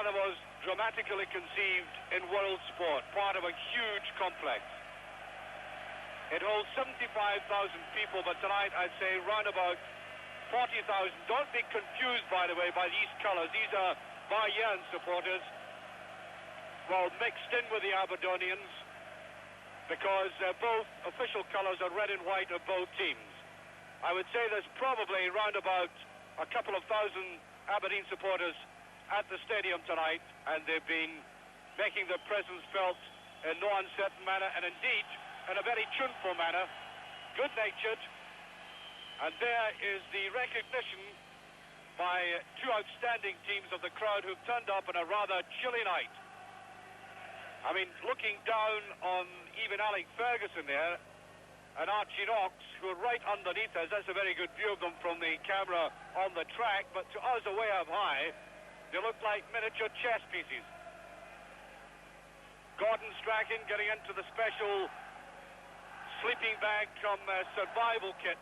one of the most dramatically conceived in world sport, part of a huge complex. It holds 75,000 people, but tonight I'd say round about 40,000. Don't be confused, by the way, by these colours. These are Bayern supporters, well, mixed in with the Aberdonians, because both official colours are red and white of both teams. I would say there's probably round about a couple of thousand Aberdeen supporters at the stadium tonight, and they've been making their presence felt in no uncertain manner, and indeed in a very tuneful manner, good-natured. And there is the recognition by two outstanding teams of the crowd who've turned up on a rather chilly night. I mean, looking down on even Alec Ferguson there and Archie Knox, who are right underneath us. That's a very good view of them from the camera on the track, but to us away up high, they look like miniature chess pieces. Gordon Strachan getting into the special sleeping bag come survival kit.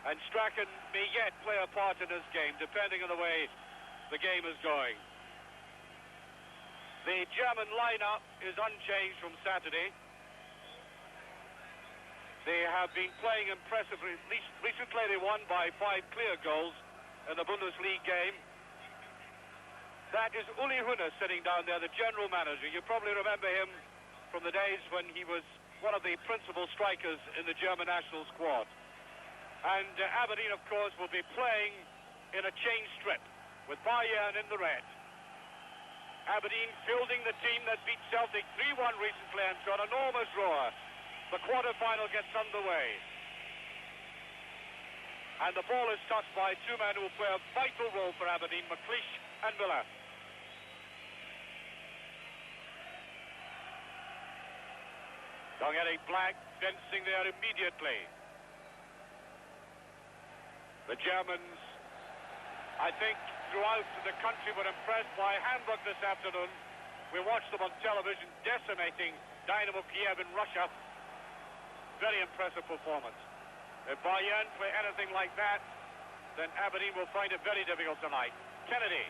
And Strachan may yet play a part in this game, depending on the way the game is going. The German lineup is unchanged from Saturday. They have been playing impressively. Recently they won by 5 clear goals in the Bundesliga game. That is Uli Hoeneß sitting down there, the general manager. You probably remember him from the days when he was one of the principal strikers in the German national squad. And Aberdeen, of course, will be playing in a change strip with Bayern in the red. Aberdeen fielding the team that beat Celtic 3-1 recently and to an enormous roar. The quarter-final gets underway. And the ball is touched by two men who will play a vital role for Aberdeen, McLeish and Miller. Dong-Erik Black fencing there immediately. The Germans, I think, throughout the country were impressed by Hamburg this afternoon. We watched them on television decimating Dynamo Kiev in Russia. Very impressive performance. If Bayern play anything like that, then Aberdeen will find it very difficult tonight. Kennedy.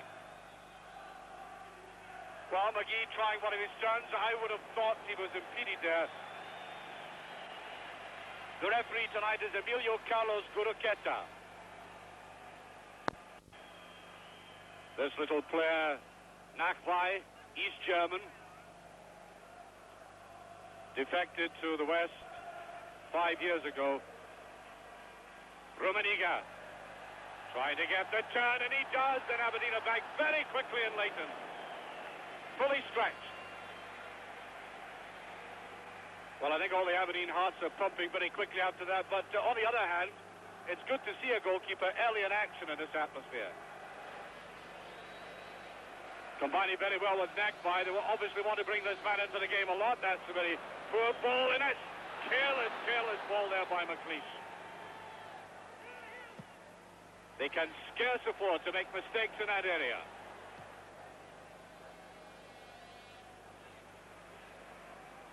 Well, McGee trying one of his turns. I would have thought he was impeded there. The referee tonight is Emilio Carlos Guruqueta. This little player, Nachwey, East German, defected to the West 5 years ago. Rummenigge trying to get the turn, and he does, and Aberdeen are back very quickly in Leighton. Fully stretched. Well, I think all the Aberdeen hearts are pumping very quickly after that, but on the other hand, it's good to see a goalkeeper early in action in this atmosphere. Combining very well with Nachwey. They will obviously want to bring this man into the game a lot. That's a very poor ball, and it's careless ball there by McLeish. They can scarce afford to make mistakes in that area.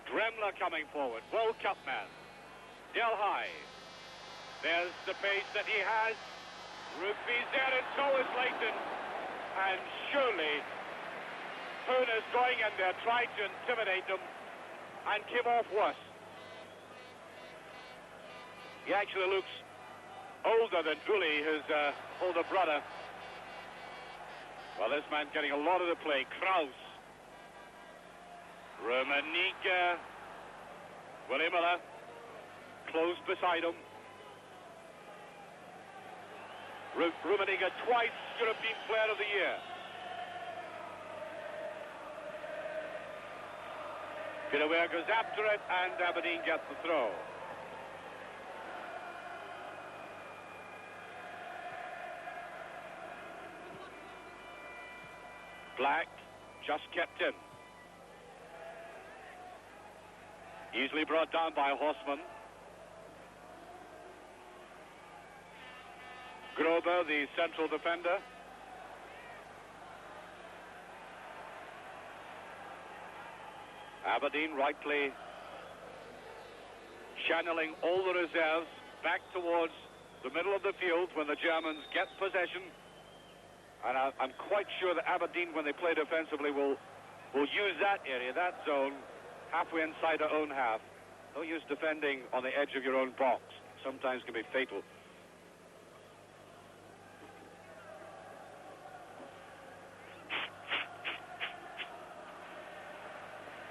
Dremler coming forward, World Cup man. Del High. There's the pace that he has. Rugby's there, and so is Leighton. And surely Hoeneß going in there, tried to intimidate them, and came off worse. He actually looks older than Uli, his older brother. Well, this man's getting a lot of the play. Kraus. Rummenigge. Willie Miller. Close beside him. Rummenigge, twice European Player of the Year. Gilaware goes after it, and Aberdeen gets the throw. Black just kept in. Easily brought down by Horseman. Grober, the central defender. Aberdeen rightly channeling all the reserves back towards the middle of the field when the Germans get possession. And And I'm quite sure that Aberdeen, when they play defensively, will use that area, that zone, halfway inside their own half. Don't use defending on the edge of your own box. Sometimes can be fatal.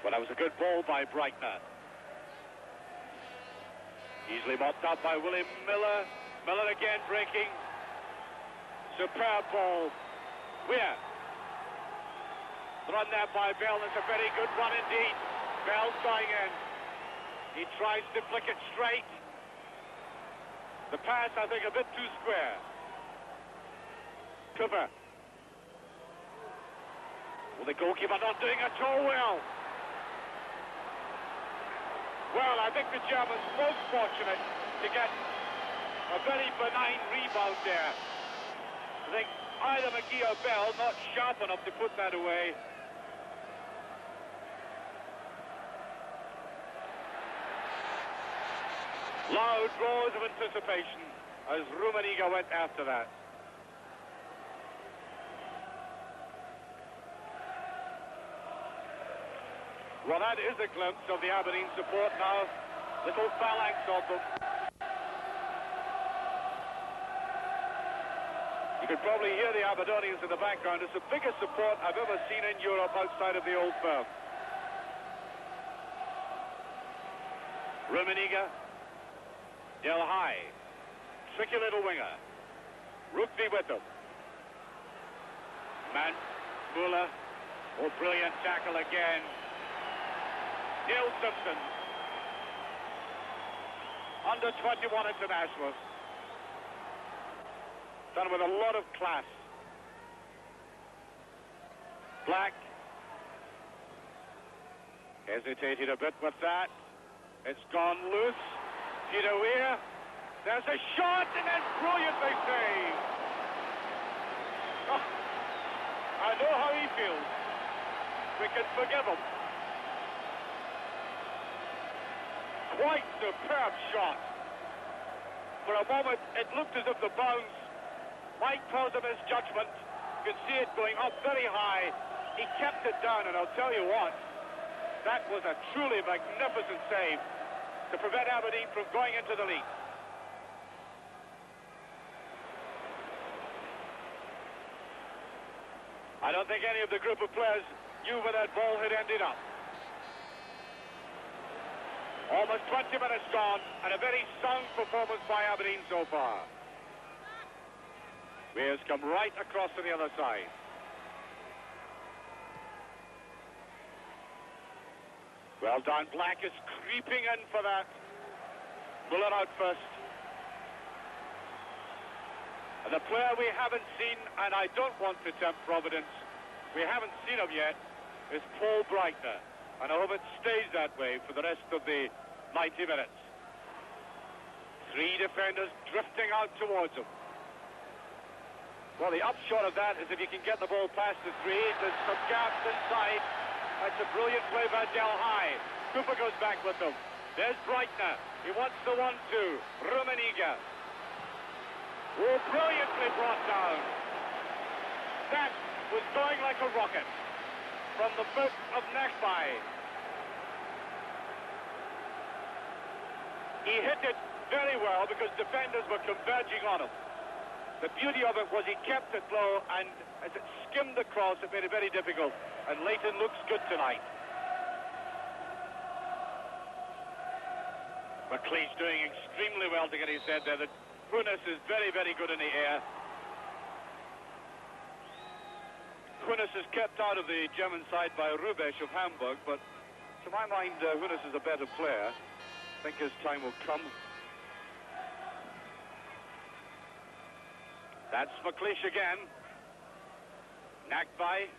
Well, that was a good ball by Breitner. Easily mopped up by Willie Miller. Miller again breaking. Superb ball. Weir. Run there by Bell. It's a very good run indeed. Bell's going in. He tries to flick it straight. The pass, I think, a bit too square. Cooper. Well, the goalkeeper not doing at all well. Well, I think the Germans most fortunate to get a very benign rebound there. I think either McGee or Bell not sharp enough to put that away. Loud roars of anticipation as Rummenigge went after that. Well, that is a glimpse of the Aberdeen support now. Little phalanx of them. You could probably hear the Aberdonians in the background. It's the biggest support I've ever seen in Europe outside of the Old Firm. Rummenigge. Del High. Tricky little winger. Rugby with him. Muller. Oh, brilliant tackle again. Neil Simpson, under 21 international, done with a lot of class. Black hesitated a bit with that. It's gone loose. Peter Weir, there's a shot and then brilliantly saved. Oh, I know how he feels. We can forgive him. Quite superb shot. For a moment, it looked as if the bounce might cause him his judgment. You can see it going up very high. He kept it down, and I'll tell you what, that was a truly magnificent save to prevent Aberdeen from going into the lead. I don't think any of the group of players knew where that ball had ended up. Almost 20 minutes gone, and a very sound performance by Aberdeen so far. Weir's come right across to the other side. Well done. Black is creeping in for that. Muller out first. And the player we haven't seen, and I don't want to tempt Providence, we haven't seen him yet, is Paul Breitner. And I hope it stays that way for the rest of the 90 minutes. Three defenders drifting out towards him. Well, the upshot of that is if you can get the ball past the three, there's some gaps inside. That's a brilliant play by Del High. Cooper goes back with them. There's Breitner. He wants the 1-2. Rummenigge. Oh, brilliantly brought down. That was going like a rocket from the foot of Nakbai. He hit it very well because defenders were converging on him. The beauty of it was he kept it low, and as it skimmed across, it made it very difficult. And Leighton looks good tonight. McLeod's doing extremely well to get his head there. The Kunis is very, very good in the air. Kunis is kept out of the German side by Rubesch of Hamburg, but to my mind, Kunis is a better player. I think his time will come. That's McLeish again. Nakbai.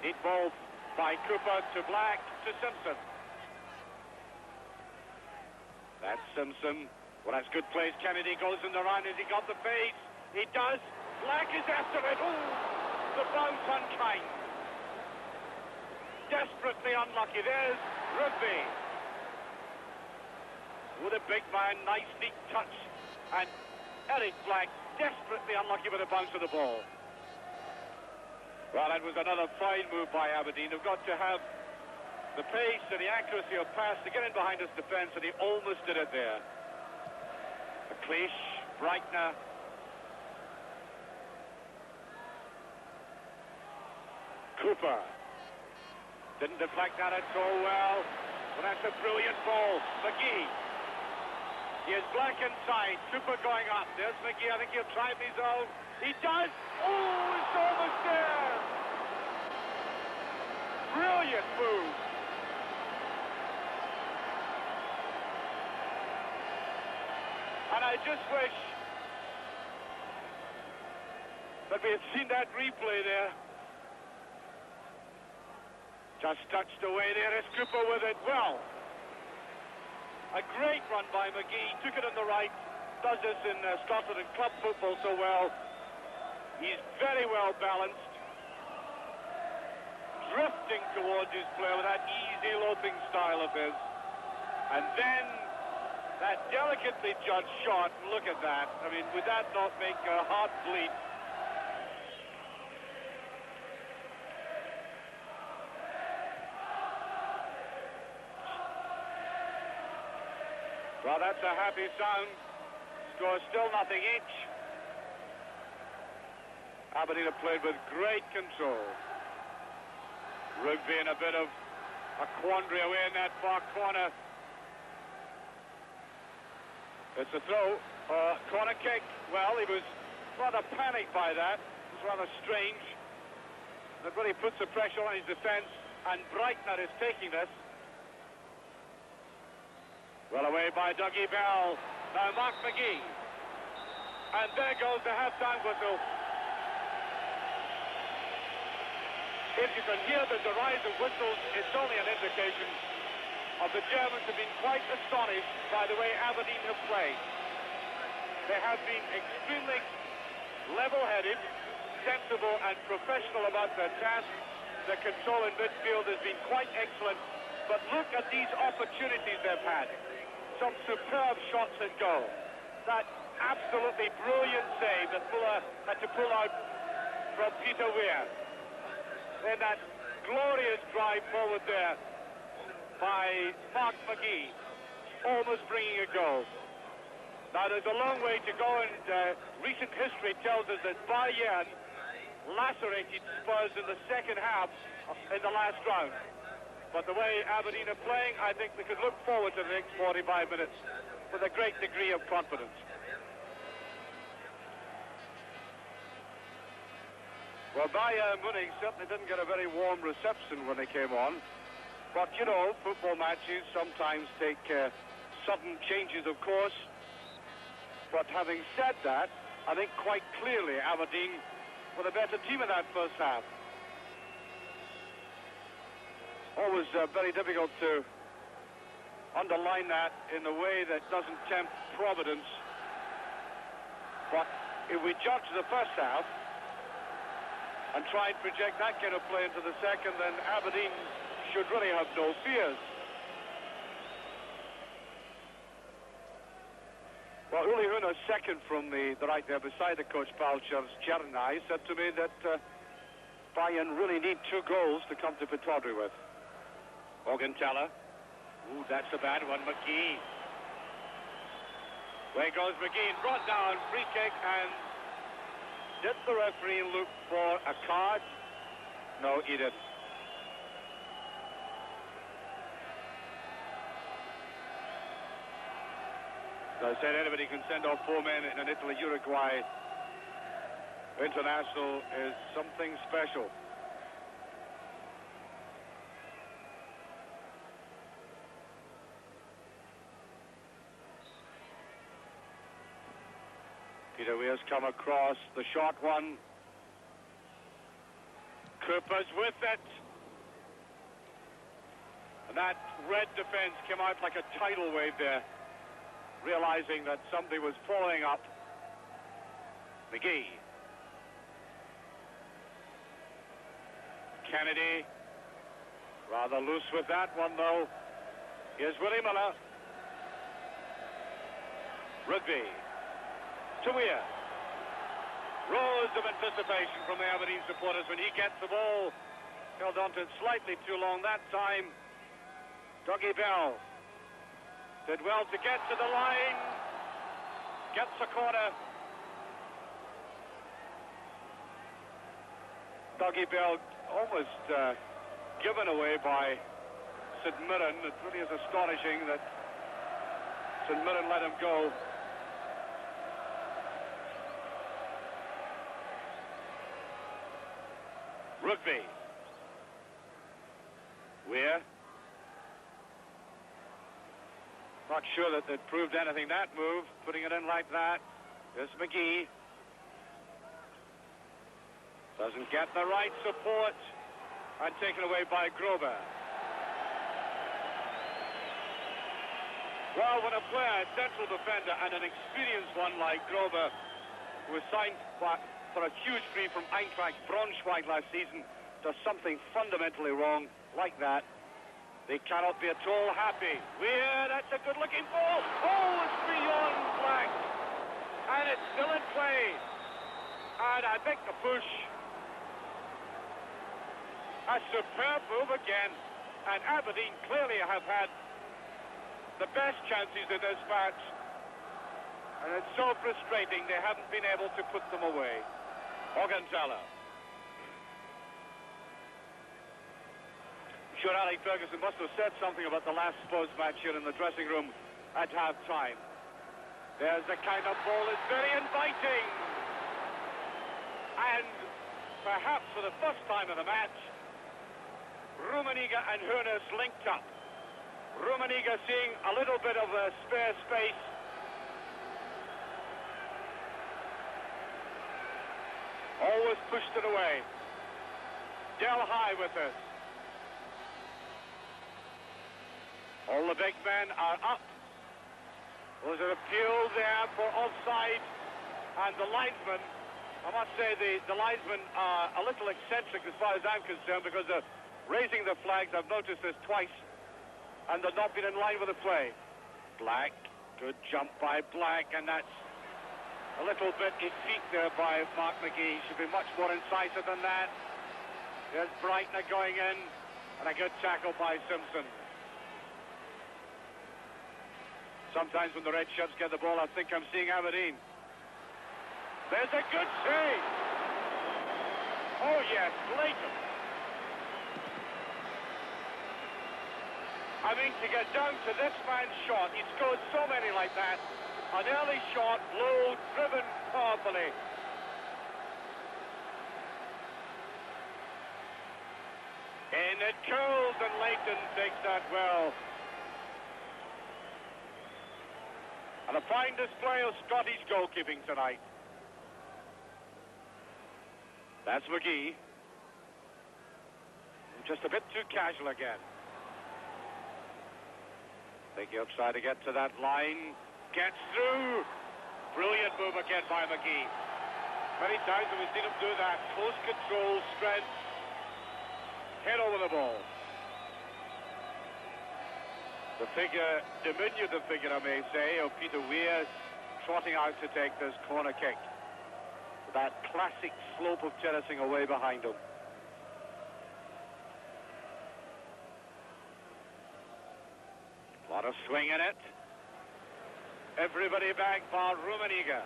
Neat ball by Cooper to Black to Simpson. That's Simpson. Well, that's good plays. Kennedy goes in the run. Has he got the pace? He does. Black is after it. Ooh, the bounce unkind. Desperately unlucky. There's Rugby. With a big man, nice neat touch. And Eric Black desperately unlucky with the bounce of the ball. Well, that was another fine move by Aberdeen. They've got to have the pace and the accuracy of pass to get in behind his defence, and he almost did it there. McLeish, Breitner. Cooper. Didn't deflect that at all well. Well, that's a brilliant ball. McGee. He is black inside. Cooper going up. There's McGee. I think he'll try his own. He does. Oh, it's almost there. Brilliant move. And I just wish that we had seen that replay there. Just touched away there is Cooper with it. Well, a great run by McGee. Took it on the right. Does this in Scotland and club football so well. He's very well balanced. Drifting towards his player with that easy loping style of his. And then that delicately judged shot. Look at that. I mean, would that not make a heart bleed? Well, that's a happy sound. Score still nothing each. Aberdeen have played with great control. Rugby in a bit of a quandary away in that far corner. It's a throw. Corner kick. Well, he was rather panicked by that. It was rather strange. That really puts the pressure on his defence, and Breitner is taking this. Well away by Dougie Bell. Now Mark McGee. And there goes the half-time whistle. If you can hear the rise of whistles, it's only an indication of the Germans have been quite astonished by the way Aberdeen have played. They have been extremely level-headed, sensible and professional about their task. Their control in midfield has been quite excellent. But look at these opportunities they've had. Some superb shots and goal. That absolutely brilliant save that Fuller had to pull out from Peter Weir. Then that glorious drive forward there by Mark McGee, almost bringing a goal. Now there's a long way to go, and recent history tells us that Bayern lacerated Spurs in the second half in the last round. But the way Aberdeen are playing, I think they could look forward to the next 45 minutes with a great degree of confidence. Well, Bayern Munich certainly didn't get a very warm reception when they came on. But, you know, football matches sometimes take sudden changes, of course. But having said that, I think quite clearly Aberdeen were the better team in that first half. Always very difficult to underline that in a way that doesn't tempt providence. But if we judge the first half and try and project that kind of play into the second, then Aberdeen should really have no fears. Well, Uli Hoeneß, second from the right there beside the coach, Paul Czernay, said to me that Bayern really need 2 goals to come to Pittodrie with. Morgenthaler. Ooh, that's a bad one. McGee. There goes McGee. Brought down. Free kick. And did the referee look for a card? No, he didn't. As I said, anybody can send off 4 men in an Italy-Uruguay international is something special. Peter Weir's come across the short one. Cooper's with it. And that red defence came out like a tidal wave there, realizing that somebody was following up. McGee. Kennedy. Rather loose with that one, though. Here's Willie Miller. Rugby. To Weir. Rows of anticipation from the Aberdeen supporters when he gets the ball. Held on to it slightly too long that time. Dougie Bell did well to get to the line. Gets a corner. Dougie Bell almost given away by St Mirren. It really is astonishing that St Mirren let him go. Rugby. Weir. Not sure that it proved anything, that move, putting it in like that. Here's McGee. Doesn't get the right support, and taken away by Grover. Well, when a player, a central defender, and an experienced one like Grover, who was signed for a huge fee from Eintracht Braunschweig last season, does something fundamentally wrong like that, they cannot be at all happy. Weir, that's a good-looking ball. Oh, it's beyond black. And it's still in play. And I think the push. A superb move again. And Aberdeen clearly have had the best chances in this match. And it's so frustrating they haven't been able to put them away. Morgenthaler. Sure, Alec Ferguson must have said something about the last sports match here in the dressing room at half-time. There's the kind of ball that's very inviting. And perhaps for the first time in the match, Rummenigge and Hoeneß linked up. Rummenigge seeing a little bit of a spare space. Always pushed it away. Del High with this. All the big men are up. There's an appeal there for offside. And the linesmen, I must say the linesmen are a little eccentric as far as I'm concerned, because they're raising the flags. I've noticed this twice. And they've not been in line with the play. Black, good jump by Black, and that's a little bit effete there by Mark McGee. Should be much more incisive than that. There's Breitner going in, and a good tackle by Simpson. Sometimes when the red shirts get the ball, I think I'm seeing Aberdeen. There's a good save. Oh yes, blatant. I mean, to get down to this man's shot, he's scored so many like that. An early shot, low, driven powerfully. And it curls, and Leighton takes that well. And a fine display of Scottish goalkeeping tonight. That's McGee. Just a bit too casual again. Think he'll try to get to that line. Gets through. Brilliant move again by McGee. Many times we've seen him do that. Close control, strength. Head over the ball. The figure, diminutive figure I may say, of Peter Weir trotting out to take this corner kick. That classic slope of terracing away behind him. A lot of swing in it. Everybody back bar Rummenigge.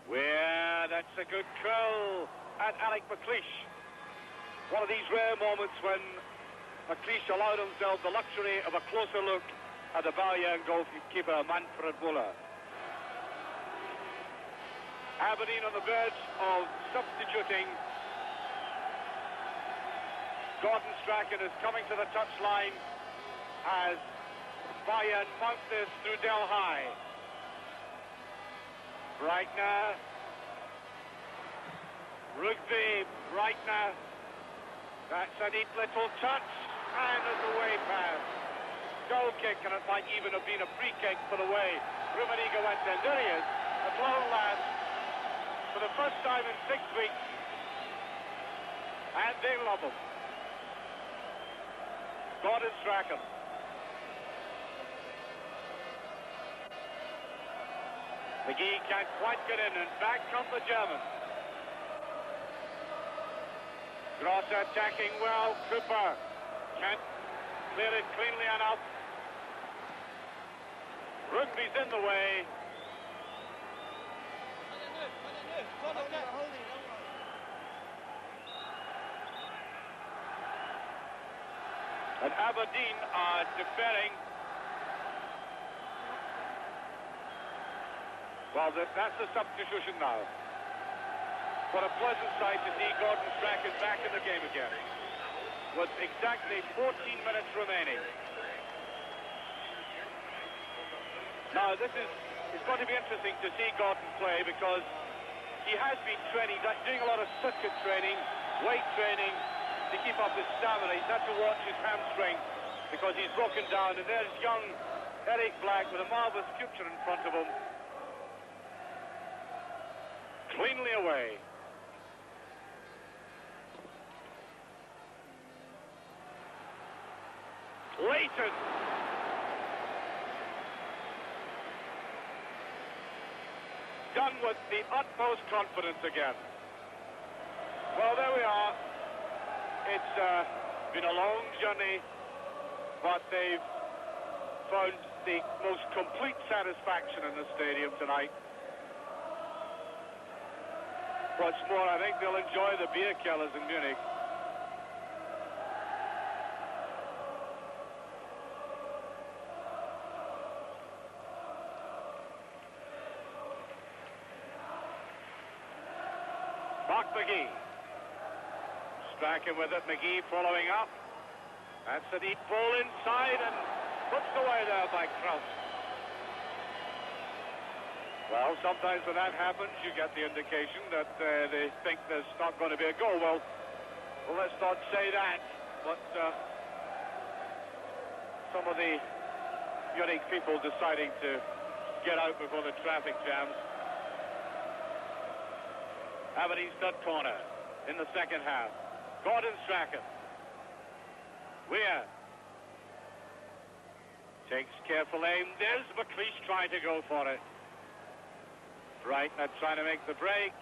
Weir, that's a good curl at Alec McLeish. One of these rare moments when McLeish allowed himself the luxury of a closer look at the Bayern goalkeeper Manfred Müller. Aberdeen on the verge of substituting. Gordon Strachan is coming to the touchline as Bayern mount this through Del High. Breitner. Rugby, Breitner. That's a neat little touch, and there's a way pass. Goal kick, and it might even have been a free kick for the way Rummenigge went in. There he is, at long last, for the first time in 6 weeks, and they love him. Gordon Strachan. McGee can't quite get in, and back come the Germans. Gross attacking well. Cooper can't clear it cleanly enough. Rugby's in the way. And Aberdeen are deferring. Well, that's the substitution now. What a pleasant sight to see Gordon Strachan back in the game again, with exactly 14 minutes remaining. Now, it's going to be interesting to see Gordon play, because he has been training, doing a lot of circuit training, weight training, to keep up his stamina. He's had to watch his hamstring because he's broken down, and there's young Eric Black with a marvellous future in front of him. Cleanly away. Leighton. Done with the utmost confidence again. Well, there we are. It's been a long journey, but they've found the most complete satisfaction in the stadium tonight. What's more, I think they'll enjoy the beer killers in Munich. Mark McGee. Strachan with it, McGee following up. That's a deep ball inside and puts away there by Kraus. Well, sometimes when that happens, you get the indication that they think there's not going to be a goal. Well, let's not say that, but some of the Munich people deciding to get out before the traffic jams. Aberdeen's third corner in the second half. Gordon Strachan. Weir takes careful aim. There's McLeish trying to go for it. Breitner trying to make the break.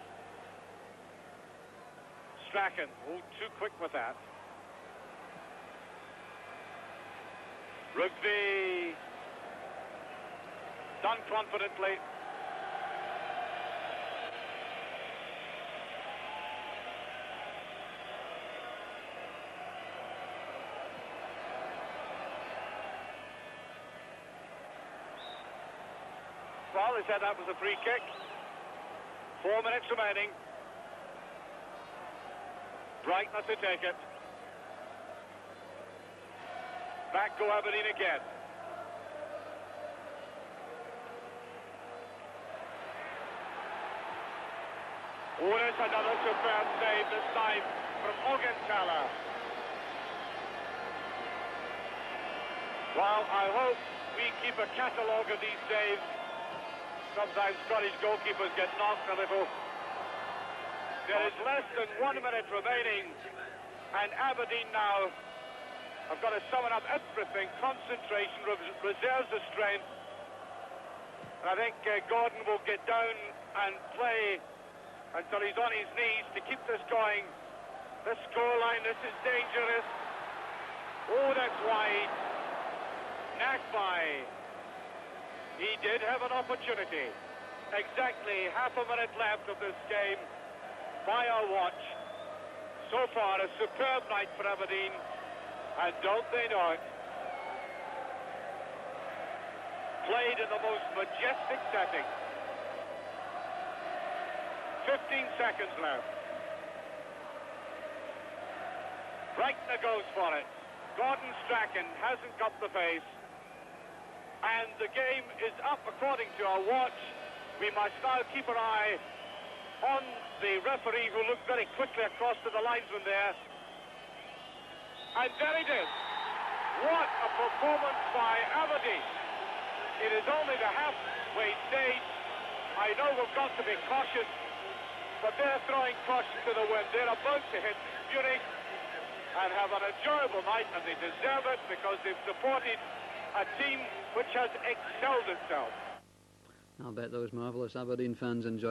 Strachan, too quick with that. Rugby done confidently. Well, they said that was a free kick. 4 minutes remaining. Breitner to take it. Back go Aberdeen again. There's another superb save, this time from Augenthaler. Well, I hope we keep a catalogue of these saves. Sometimes Scottish goalkeepers get knocked a little. There is less than 1 minute remaining, and Aberdeen now have got to summon up everything, concentration, reserves of strength. And I think Gordon will get down and play until he's on his knees to keep this going. This scoreline, this is dangerous. That's wide. Nakbai. He did have an opportunity. Exactly half a minute left of this game by our watch. So far, a superb night for Aberdeen, and don't they know it? Played in the most majestic setting. 15 seconds left. Breitner goes for it. Gordon Strachan hasn't got the pace. And the game is up according to our watch. We must now keep an eye on the referee, who looked very quickly across to the linesman there. And there it is. What a performance by Aberdeen. It is only the halfway stage. I know we've got to be cautious, but they're throwing caution to the wind. They're about to hit Munich and have an enjoyable night, and they deserve it because they've supported a team which has excelled itself. I'll bet those marvellous Aberdeen fans enjoy